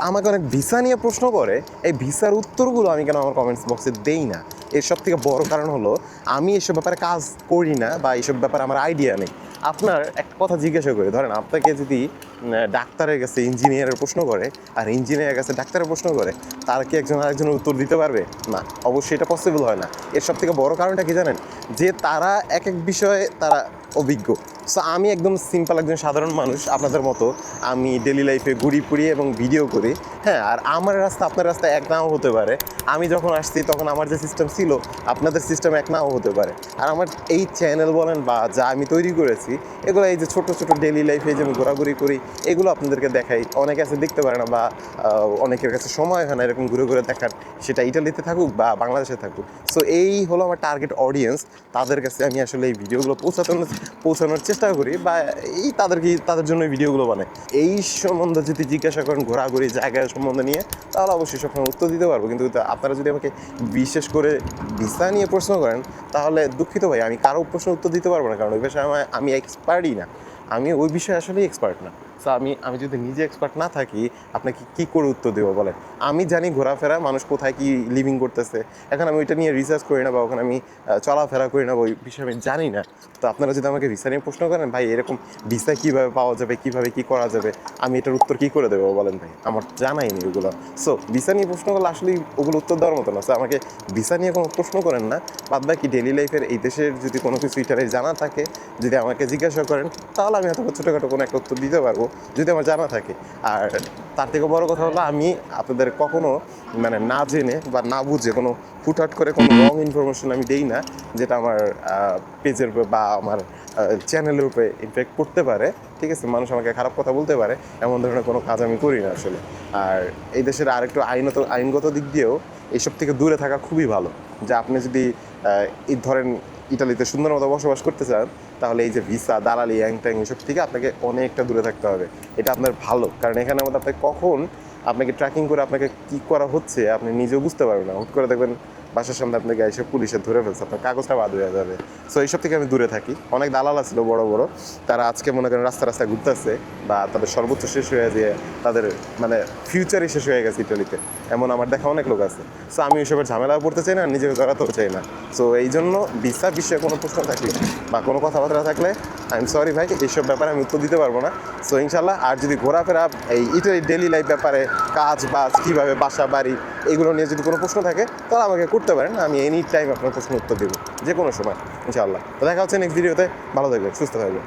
আমাকে অনেক ভিসা নিয়ে প্রশ্ন করে, এই ভিসার উত্তরগুলো আমি কেন আমার কমেন্টস বক্সে দেই না। এর সব থেকে বড় কারণ হলো আমি এসব ব্যাপারে কাজ করি না বা এইসব ব্যাপারে আমার আইডিয়া নেই। আপনার একটা কথা জিজ্ঞাসা করি, ধরেন আপনাকে যদি ডাক্তারের কাছে ইঞ্জিনিয়ারের প্রশ্ন করে আর ইঞ্জিনিয়ারের কাছে ডাক্তারের প্রশ্ন করে, তার কি একজন আরেকজনের উত্তর দিতে পারবে? না, অবশ্যই এটা পসিবল হয় না। এর সব থেকে বড় কারণটা কি জানেন? যে তারা এক এক বিষয়ে তারা অভিজ্ঞ। সো আমি একদম সিম্পল একজন সাধারণ মানুষ আপনাদের মতো। আমি ডেলি লাইফে ঘুরি ফুরি এবং ভিডিও করি, হ্যাঁ। আর আমার রাস্তা আপনার রাস্তা এক নাও হতে পারে। আমি যখন আসছি তখন আমার যে সিস্টেম ছিল আপনাদের সিস্টেম এক নাও হতে পারে। আর আমার এই চ্যানেল বলেন বা যা আমি তৈরি করেছি, এগুলো এই যে ছোটো ছোটো ডেলি লাইফে যে আমি ঘোরাঘুরি করি, এগুলো আপনাদেরকে দেখাই। অনেকে আছে দেখতে পারে না বা অনেকের কাছে সময় হয় না এরকম ঘুরে ঘুরে দেখার, সেটা ইটালিতে থাকুক বা বাংলাদেশে থাকুক। সো এই হলো আমার টার্গেট অডিয়েন্স। তাদের কাছে আমি আসলে এই ভিডিওগুলো পৌঁছানোর চেষ্টা করি বা এই তাদের জন্য ভিডিওগুলো বানাই। এই সম্বন্ধে যদি জিজ্ঞাসা করেন ঘোরাঘুরি জায়গার সম্বন্ধে নিয়ে, তাহলে অবশ্যই সবসময় উত্তর দিতে পারবো। কিন্তু আপনারা যদি আমাকে বিশেষ করে ভিসা নিয়ে প্রশ্ন করেন, তাহলে দুঃখিত ভাই, আমি কারো প্রশ্নের উত্তর দিতে পারবো না, কারণ ওই বিষয়ে আমি এক্সপার্টই না। আমি ওই বিষয়ে আসলেই এক্সপার্ট না। সো আমি যদি নিজে এক্সপার্ট না থাকি, আপনাকে কী করে উত্তর দেবো বলেন? আমি জানি ঘোরাফেরা মানুষ কোথায় কী লিভিং করতেছে, এখন আমি ওইটা নিয়ে রিসার্চ করি না বা ওখানে আমি চলাফেরা করি না, ওই বিষয়ে আমি জানি না। তো আপনারা যদি আমাকে ভিসা নিয়ে প্রশ্ন করেন, ভাই এরকম ভিসা কীভাবে পাওয়া যাবে, কীভাবে কী করা যাবে, আমি এটার উত্তর কী করে দেবো বলেন ভাই? আমার জানাই নেই ওগুলো। সো ভিসা নিয়ে প্রশ্ন করলে আসলেই ওগুলো উত্তর দেওয়ার মতো না। সো আমাকে ভিসা নিয়ে কোনো প্রশ্ন করেন না। বাদ বাকি ডেলি লাইফের এই দেশের যদি কোনো কিছু ইটারে জানা থাকে, যদি আমাকে জিজ্ঞাসা করেন, তাহলে আমি হয়তো ছোটোখাটো কোনো একটা উত্তর দিতে পারবো যদি আমার জানা থাকে। আর তার থেকে বড় কথা হলো, আমি আপনাদের কখনো মানে না জেনে বা না বুঝে কোনো হুটহাট করে কোনো রং ইনফরমেশন আমি দেই না, যেটা আমার পেজের উপরে বা আমার চ্যানেলের উপরে ইমপ্যাক্ট করতে পারে। ঠিক আছে, মানুষ আমাকে খারাপ কথা বলতে পারে, এমন ধরনের কোনো কাজ আমি করি না আসলে। আর এই দেশের আরেকটু আইনগত দিক দিয়েও এইসব থেকে দূরে থাকা খুবই ভালো। যে আপনি যদি এই ধরেন ইটালিতে সুন্দর মতো বসবাস করতে চান, তাহলে এই যে ভিসা দালালি ট্যাং এসব থেকে আপনাকে অনেকটা দূরে থাকতে হবে। এটা আপনার ভালো, কারণ এখানে আমাদের আপনাকে কখন আপনাকে ট্র্যাকিং করে আপনাকে কী করা হচ্ছে আপনি নিজেও বুঝতে পারবেন না। হুট করে দেখবেন বাসার সামনে আপনাকে এসে পুলিশে ধরে ফেলছে, আপনার কাগজটা বাদ হয়ে যাবে। সো এইসব থেকে আমি দূরে থাকি। অনেক দালাল ছিল বড় বড়, তারা আজকে মনে করেন রাস্তায় ঘুরতেছে বা তাদের সর্বোচ্চ শেষ হয়ে যেয়ে তাদের মানে ফিউচারই শেষ হয়ে গেছে ইটালিতে, এমন আমার দেখা অনেক লোক আছে। সো আমি ওইসবের ঝামেলাও পড়তে চাই না, নিজেকে জড়াতেও চাই না। সো এই জন্য ভিসা বিষয়ে কোনো প্রশ্ন থাকলে বা কোনো কথাবার্তা থাকলে আই এম সরি ভাই, এইসব ব্যাপারে আমি উত্তর দিতে পারবো না। সো ইনশাল্লাহ। আর যদি ঘোরাফেরা এই ইটালি ডেলি লাইফ ব্যাপারে, কাজ বাজ কীভাবে, বাসা বাড়ি, এগুলো নিয়ে যদি কোনো প্রশ্ন থাকে, তাহলে আমাকে করতে পারেন। আমি এনি টাইম আপনার প্রশ্ন উত্তর দেবো, যে কোনো সময় ইনশাআল্লাহ। তো দেখা হচ্ছে নেক্সট ভিডিওতে। ভালো থাকবেন, সুস্থ থাকবেন।